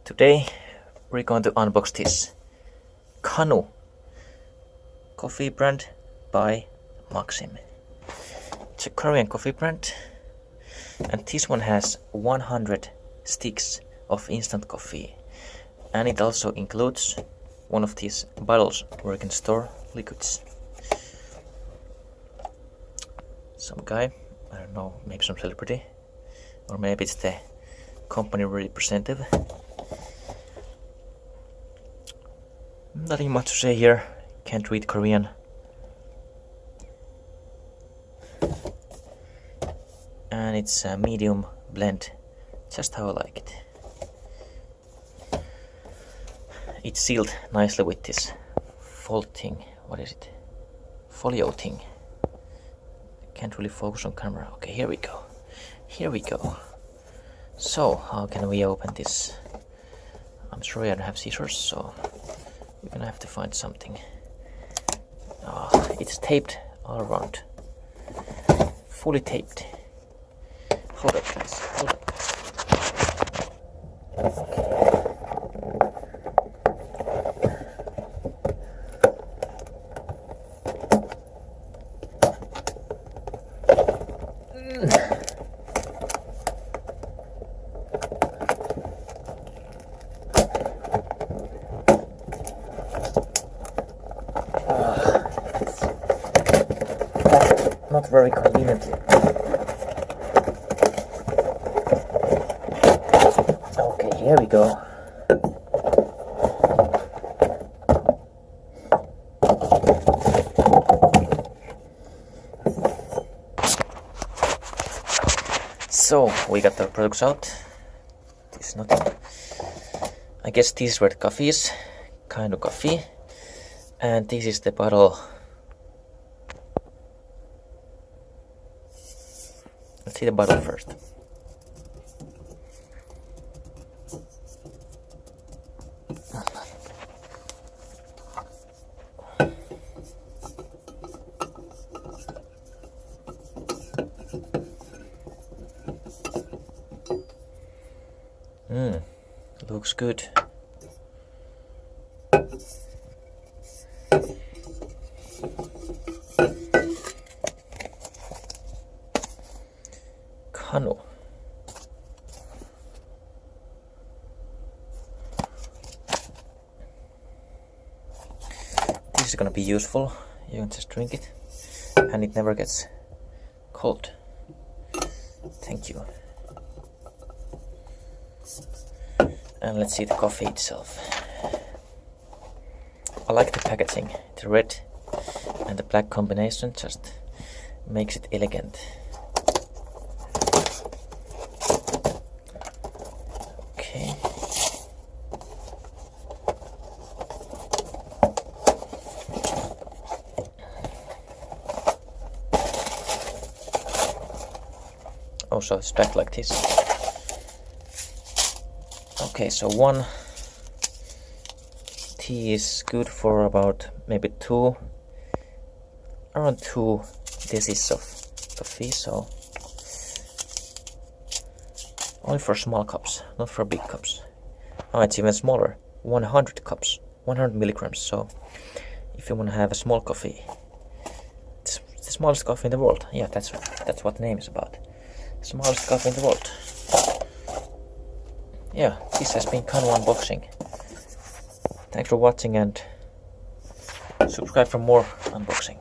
Today we're going to unbox this Kanu coffee brand by Maxim. It's a Korean coffee brand, and this one has 100 sticks of instant coffee, and it also includes one of these bottles where you can store liquids. Some guy, I don't know, maybe some celebrity, or maybe it's the company representative. Nothing much to say here, can't read Korean. And it's a medium blend, just how I like it. It's sealed nicely with this folding, what is it? Folio thing. Can't really focus on camera. Okay, here we go. Here we go. So, how can we open this? I'm sorry I don't have scissors, so we're gonna have to find something. Oh, it's taped all around. Fully taped. Hold up, guys. Hold up. Not very conveniently. Okay, here we go. So we got the products out. This is nothing. I guess this is where the coffee is. Kanu coffee. And this is the bottle. Let's see the bottle first. Looks good. Kanu. This is gonna be useful. You can just drink it, and it never gets cold. Thank you. And let's see the coffee itself. I like the packaging. The red and the black combination just makes it elegant. Okay. Oh, so it's packed like this. Okay, so one tea is good for about maybe around 2 decis of coffee, so only for small cups, not for big cups. Oh, it's even smaller, 100 cups, 100 milligrams. So if you want to have a small coffee, it's the smallest coffee in the world. Yeah, that's what the name is about. Smallest coffee in the world. Yeah, this has been Kanu unboxing. Thanks for watching, and subscribe for more unboxing.